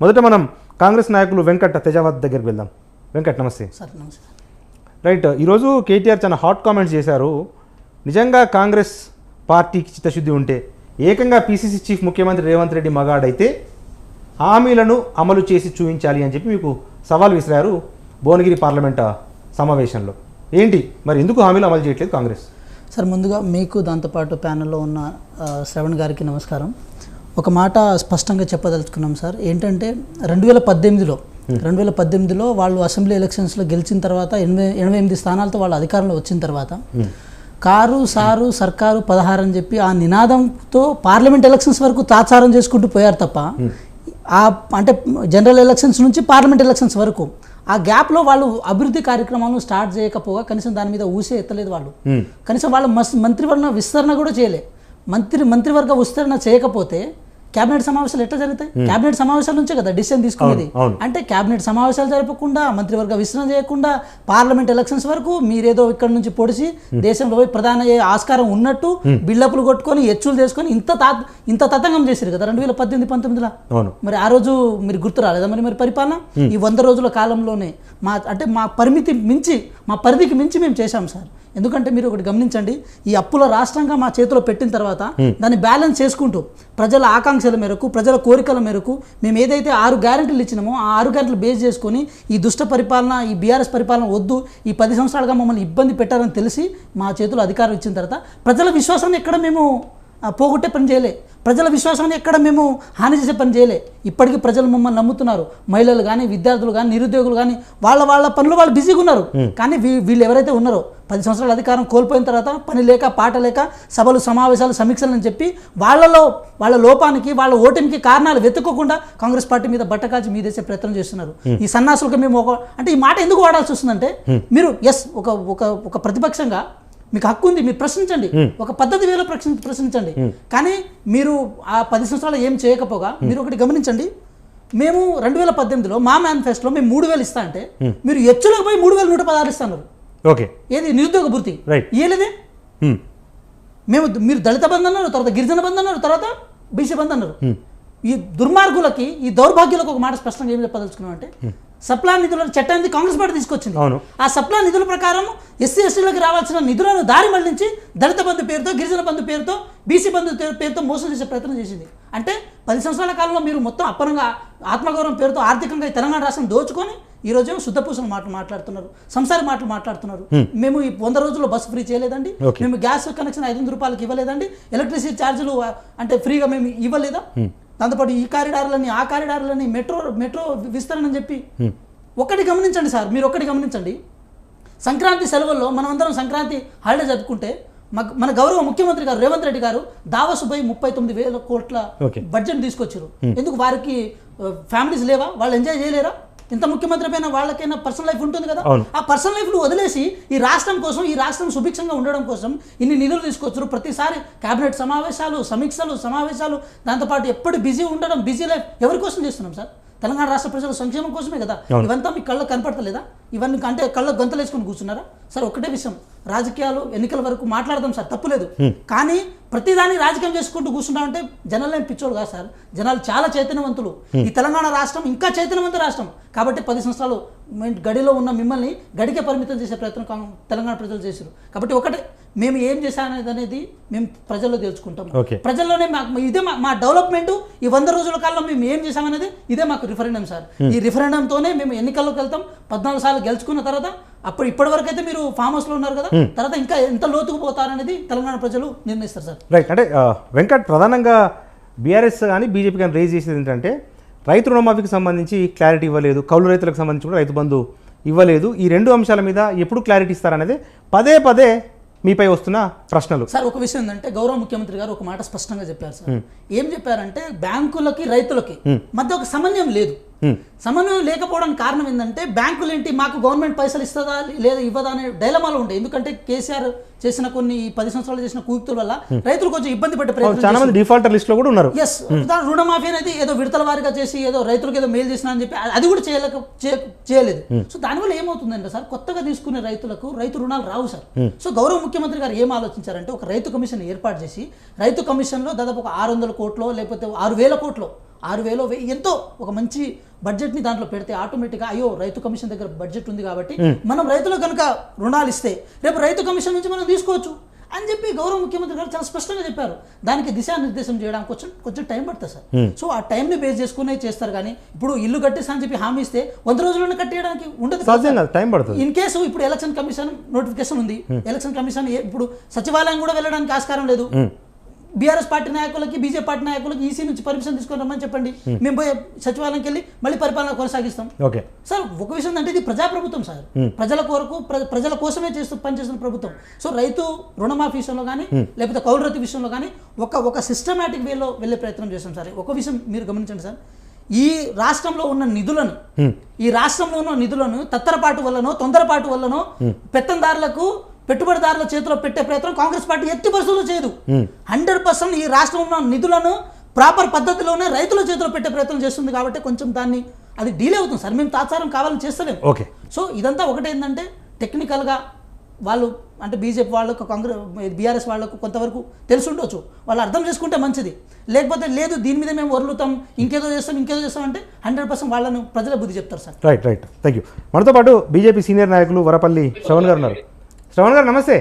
మొదట మనం కాంగ్రెస్ నాయకులు వెంకట్ తేజావత్ దగ్గరికి వెళ్దాం. వెంకట్ నమస్తే. సార్ నమస్తే. రైట్, ఈరోజు కేటీఆర్ చాలా హాట్ కామెంట్స్ చేశారు. నిజంగా కాంగ్రెస్ పార్టీకి చిత్తశుద్ధి ఉంటే ఏకంగా పీసీసీ చీఫ్ ముఖ్యమంత్రి రేవంత్ రెడ్డి మగాడైతే హామీలను అమలు చేసి చూపించాలి అని చెప్పి మీకు సవాల్ విసిరారు భువనగిరి పార్లమెంట్ సమావేశంలో. ఏంటి మరి ఎందుకు హామీలు అమలు చేయట్లేదు కాంగ్రెస్? సార్ ముందుగా మీకు దాంతోపాటు ప్యానెల్లో ఉన్న శ్రవణ్ గారికి నమస్కారం. ఒక మాట స్పష్టంగా చెప్పదలుచుకున్నాం సార్. ఏంటంటే 2018లో వాళ్ళు అసెంబ్లీ ఎలక్షన్స్లో గెలిచిన తర్వాత 88 స్థానాలతో వాళ్ళు అధికారంలో వచ్చిన తర్వాత కారు సారు సర్కారు 16 అని చెప్పి ఆ నినాదంతో పార్లమెంట్ ఎలక్షన్స్ వరకు తాత్సారం చేసుకుంటూ పోయారు తప్ప అంటే జనరల్ ఎలక్షన్స్ నుంచి పార్లమెంట్ ఎలక్షన్స్ వరకు ఆ గ్యాప్లో వాళ్ళు అభివృద్ధి కార్యక్రమాలను స్టార్ట్ చేయకపోగా కనీసం దాని మీద ఊసే ఎత్తలేదు వాళ్ళు. కనీసం వాళ్ళ మంత్రివర్గ విస్తరణ కూడా చేయలే. మంత్రివర్గ విస్తరణ చేయకపోతే క్యాబినెట్ సమావేశాలు ఎట్లా జరుగుతాయి? క్యాబినెట్ సమావేశాల నుంచే కదా డిసిషన్ తీసుకునేది. అంటే క్యాబినెట్ సమావేశాలు జరపకుండా మంత్రివర్గ విస్తరణ చేయకుండా పార్లమెంట్ ఎలక్షన్స్ వరకు మీరేదో ఇక్కడ నుంచి పొడిచి దేశంలో పోయి ప్రధాన ఆస్కారం ఉన్నట్టు బిల్డప్లు కొట్టుకొని ఎచ్చులు చేసుకొని ఇంత తతంగం చేశారు కదా 2018-19లో. మరి ఆ రోజు మీరు గుర్తు రాలేదా? మరి పరిపాలన ఈ 100 రోజుల కాలంలోనే మా పరిధికి మించి మేము చేశాం సార్. ఎందుకంటే మీరు ఒకటి గమనించండి, ఈ అప్పుల రాష్ట్రంగా మా చేతిలో పెట్టిన తర్వాత దాన్ని బ్యాలెన్స్ చేసుకుంటూ ప్రజల ఆకాంక్షల మేరకు ప్రజల కోరికల మేరకు మేము ఏదైతే 6 గ్యారెంటీలు ఇచ్చినామో ఆ 6 గ్యారెంటీలు బేస్ చేసుకొని ఈ దుష్ట పరిపాలన ఈ బీఆర్ఎస్ పరిపాలన వద్దు, ఈ 10 సంవత్సరాలుగా మమ్మల్ని ఇబ్బంది పెట్టారని తెలిసి మా చేతిలో అధికారం ఇచ్చిన తర్వాత ప్రజల విశ్వాసాన్ని ఎక్కడ మేము పోగొట్టే పని చేయలే, ప్రజల విశ్వాసాన్ని ఎక్కడ మేము హాని చేసే పని చేయలే. ఇప్పటికీ ప్రజలు మమ్మల్ని నమ్ముతున్నారు. మహిళలు కానీ విద్యార్థులు కానీ నిరుద్యోగులు కానీ వాళ్ళ పనులు వాళ్ళు బిజీగా ఉన్నారు. కానీ వీళ్ళు ఎవరైతే ఉన్నారో 10 సంవత్సరాల అధికారం కోల్పోయిన తర్వాత పని లేక పాట లేక సభలు సమావేశాలు సమీక్షలు అని చెప్పి వాళ్ళ లోపానికి వాళ్ళ ఓటమికి కారణాలు వెతుక్కోకుండా కాంగ్రెస్ పార్టీ మీద బట్టకాల్చి మీదేసే ప్రయత్నం చేస్తున్నారు. ఈ సన్నాసులకు మేము అంటే ఈ మాట ఎందుకు వాడాల్సి వస్తుందంటే మీరు ఒక ప్రతిపక్షంగా మీకు హక్కు ఉంది, మీరు ప్రశ్నించండి, ఒక పద్ధతి వేలో ప్రశ్నించండి. కానీ మీరు ఆ 10 సంవత్సరాలు ఏం చేయకపోగా మీరు ఒకటి గమనించండి, మేము 2018లో మా మేనిఫెస్టోలో మేము 3,000 ఇస్తా అంటే మీరు ఎచ్చులకు పోయి 3,116 ఇస్తున్నారు. ఏది నిరుద్యోగ భృతి ఇయ్యలేదే. మీరు దళిత బంధు అన్నారు, తర్వాత గిరిజన బంధు అన్నారు, తర్వాత బీసీ బంధు అన్నారు. ఈ దుర్మార్గులకి ఈ దౌర్భాగ్యులకు ఒక మాట స్పష్టంగా ఏం చెప్పదలుచుకున్నాం అంటే సప్లా నిధుల చట్టాన్ని కాంగ్రెస్ పార్టీ తీసుకొచ్చింది. ఆ సప్లా నిధుల ప్రకారం ఎస్సీ ఎస్టీలకు రావాల్సిన నిధులను దారి మళ్లించి దళిత బంధు పేరుతో గిరిజన బంధు పేరుతో బీసీ బంధు పేరుతో మోసం చేసే ప్రయత్నం చేసింది. అంటే 10 సంవత్సరాల కాలంలో మీరు మొత్తం అప్పనంగా ఆత్మగౌరవం పేరుతో ఆర్థికంగా ఈ తెలంగాణ రాష్ట్రం దోచుకొని ఈరోజు శుద్ధపూసల మాటలు మాట్లాడుతున్నారు, సంసార మాటలు మాట్లాడుతున్నారు. మేము ఈ 100 రోజుల్లో బస్సు ఫ్రీ చేయలేదండి, మేము గ్యాస్ కనెక్షన్ 500 రూపాయలకి ఇవ్వలేదండి, ఎలక్ట్రిసిటీ ఛార్జీలు అంటే ఫ్రీగా మేము ఇవ్వలేదా, దాంతోపాటు ఈ కారిడార్లని ఆ కారిడార్లని మెట్రో విస్తరణ అని చెప్పి. ఒకటి గమనించండి సార్, మీరు ఒకటి గమనించండి, సంక్రాంతి సెలవుల్లో మనం అందరం సంక్రాంతి హాలిడే జరుపుకుంటే మన గౌరవ ముఖ్యమంత్రి గారు రేవంత్ రెడ్డి గారు దావోస్ పోయి 39,000 కోట్ల బడ్జెట్ తీసుకొచ్చారు. ఎందుకు? వారికి ఫ్యామిలీస్ లేవా? వాళ్ళు ఎంజాయ్ చేయలేరా? ఇంత ముఖ్యమంత్రి పైన వాళ్ళకైనా పర్సనల్ లైఫ్ ఉంటుంది కదా. ఆ పర్సనల్ లైఫ్ను వదిలేసి ఈ రాష్ట్రం కోసం, ఈ రాష్ట్రం సుభిక్షంగా ఉండడం కోసం ఇన్ని నిధులు తీసుకొచ్చారు. ప్రతిసారి కేబినెట్ సమావేశాలు సమావేశాలు దాంతోపాటు ఎప్పుడు బిజీ ఉండడం, బిజీ లైఫ్ ఎవరి కోసం చేస్తున్నాం సార్? తెలంగాణ రాష్ట్ర ప్రజల సంక్షేమం కోసమే కదా. ఇవంతా మీ కళ్ళకు కనపడతలేదా? ఇవన్నీ అంటే కళ్ళకు గొంతలేసుకొని కూర్చున్నారా సార్? ఒకటే విషయం, రాజకీయాలు ఎన్నికల వరకు మాట్లాడదాం సార్, తప్పులేదు. కానీ ప్రతిదాన్ని రాజకీయం చేసుకుంటూ కూర్చుంటామంటే జనాలు ఏం పిచ్చోడు కాదు సార్, జనాలు చాలా చైతన్యవంతులు. ఈ తెలంగాణ రాష్ట్రం ఇంకా చైతన్యవంత రాష్ట్రం కాబట్టి 10 సంవత్సరాలు గడిలో ఉన్న మిమ్మల్ని గడికే పరిమితం చేసే ప్రయత్నం తెలంగాణ ప్రజలు చేశారు. కాబట్టి ఒకటే, మేము ఏం చేశామనేది మేము ప్రజల్లో తెలుసుకుంటాం. ప్రజల్లోనే ఇదే మా డెవలప్మెంట్. ఈ 100 రోజుల కాలంలో మేము ఏం చేశామనేది ఇదే మాకు రిఫరెండం సార్. ఈ రిఫరెండంతోనే మేము ఎన్నికల్లోకి వెళ్తాం. 14 సార్లు గెలుచుకున్న తర్వాత ఇప్పటి వరకు అయితే మీరు ఫామ్ హౌస్లో ఉన్నారు కదా, తర్వాత ఇంకా ఎంత లోతుకు పోతారనేది తెలంగాణ ప్రజలు నిర్ణయిస్తారు సార్. రైట్. అంటే వెంకట్, ప్రధానంగా బీఆర్ఎస్ కానీ బీజేపీ కానీ రేజ్ చేసేది ఏంటంటే రైతు రుణమాఫీకి సంబంధించి క్లారిటీ ఇవ్వలేదు, కౌలు రైతులకు సంబంధించి కూడా రైతు బంధు ఇవ్వలేదు. ఈ 2 అంశాల మీద ఎప్పుడు క్లారిటీ ఇస్తారనేది పదే మీపై వస్తున్న ప్రశ్నలు. సార్ ఒక విషయం ఏంటంటే గౌరవ ముఖ్యమంత్రి గారు ఒక మాట స్పష్టంగా చెప్పారు సార్. ఏం చెప్పారంటే బ్యాంకులకి రైతులకి మధ్య ఒక సమన్వయం లేదు. సమన్వయం లేకపోవడానికి కారణం ఏంటంటే బ్యాంకులు ఏంటి మాకు గవర్నమెంట్ పైసలు ఇస్తుందా లేదా ఇవ్వదా అనే డైలమాలో ఉంటాయి. ఎందుకంటే కేసీఆర్ చేసిన కొన్ని 10 సంవత్సరాలు చేసిన కుయుక్తుల వల్ల రైతులు కొంచెం ఇబ్బంది పడే ప్రయత్నం, చాలా మంది డిఫాల్టర్ లిస్ట్ లో కూడా ఉన్నారు. ఎస్, రుణమాఫీ అనేది ఏదో విడతల వారిగా చేసి ఏదో రైతులకు ఏదో మేలు చేసినా అని చెప్పి అది కూడా చేయలేదు. సో దానివల్ల ఏమవుతుందంటే సార్, కొత్తగా తీసుకునే రైతులకు రైతు రుణాలు రావు సార్. సో గౌరవ ముఖ్యమంత్రి గారు ఏం ఆలోచించారంటే ఒక రైతు కమిషన్ ఏర్పాటు చేసి రైతు కమిషన్లో దాదాపు ఒక 600 కోట్లో లేకపోతే 6,000 కోట్లో 6,000 ఎంతో ఒక మంచి బడ్జెట్ని దాంట్లో పెడితే ఆటోమేటిక్గా అయ్యో రైతు కమిషన్ దగ్గర బడ్జెట్ ఉంది కాబట్టి మనం రైతులకు కనుక రుణాలు ఇస్తే రేపు రైతు కమిషన్ నుంచి మనం తీసుకోవచ్చు అని చెప్పి గౌరవ ముఖ్యమంత్రి గారు చాలా స్పష్టంగా చెప్పారు. దానికి దిశానిర్దేశం చేయడానికి కొంచెం టైం పడుతుంది సార్. సో ఆ టైంని బేస్ చేసుకునే చేస్తారు. కానీ ఇప్పుడు ఇల్లు కట్టేస్తా అని చెప్పి హామీ ఇస్తే 100 రోజుల్లోనే కట్టేయడానికి ఉండదు, టైం పడుతుంది. ఇన్ కేసు ఇప్పుడు ఎలక్షన్ కమిషన్ నోటిఫికేషన్ ఉంది, ఎలక్షన్ కమిషన్ ఇప్పుడు సచివాలయం కూడా వెళ్ళడానికి ఆస్కారం లేదు. బీఆర్ఎస్ పార్టీ నాయకులకి బీజేపీ పార్టీ నాయకులకి ఈసీ నుంచి పర్మిషన్ తీసుకొని రమ్మని చెప్పండి, మేము పోయి సచివాలయంకి వెళ్ళి మళ్ళీ పరిపాలన కొనసాగిస్తాం. ఓకే సార్, ఒక విషయం అంటే ఇది ప్రజాప్రభుత్వం సార్, ప్రజల కొరకు ప్రజల కోసమే పనిచేస్తున్న ప్రభుత్వం. సో రైతు రుణమాఫీ విషయంలో కానీ లేకపోతే కౌలు రైతు విషయంలో కానీ ఒక సిస్టమేటిక్ వేలో వెళ్ళే ప్రయత్నం చేస్తాం సార్. ఒక విషయం మీరు గమనించండి సార్, ఈ రాష్ట్రంలో ఉన్న నిధులను తత్తరపాటు వల్లనో తొందరపాటు వల్లనో పెత్తందారులకు పెట్టుబడిదారుల చేతిలో పెట్టే ప్రయత్నం కాంగ్రెస్ పార్టీ ఎట్టి పరిస్థితుల్లో చేయదు. 100% ఈ రాష్ట్రంలో ఉన్న నిధులను ప్రాపర్ పద్ధతిలోనే రైతుల చేతిలో పెట్టే ప్రయత్నం చేస్తుంది. కాబట్టి కొంచెం దాన్ని అది డీలే అవుతుంది సార్, మేము తాత్సారం కావాలని చేస్తలేము. ఓకే, సో ఇదంతా ఒకటేంటంటే టెక్నికల్గా వాళ్ళు అంటే బీజేపీ వాళ్ళకు బీఆర్ఎస్ వాళ్ళకు కొంతవరకు తెలిసి ఉండొచ్చు, వాళ్ళు అర్థం చేసుకుంటే మంచిది. లేకపోతే లేదు దీని మీద మేము వరులుతాం ఇంకేదో చేస్తాం అంటే 100% వాళ్ళను ప్రజల బుద్ధి చెప్తారు సార్. Right, thank you. మనతో పాటు బీజేపీ సీనియర్ నాయకులు వరపల్లి శ్రవణ్ గారు ఉన్నారు. శ్రవణ్ గారు నమస్తే.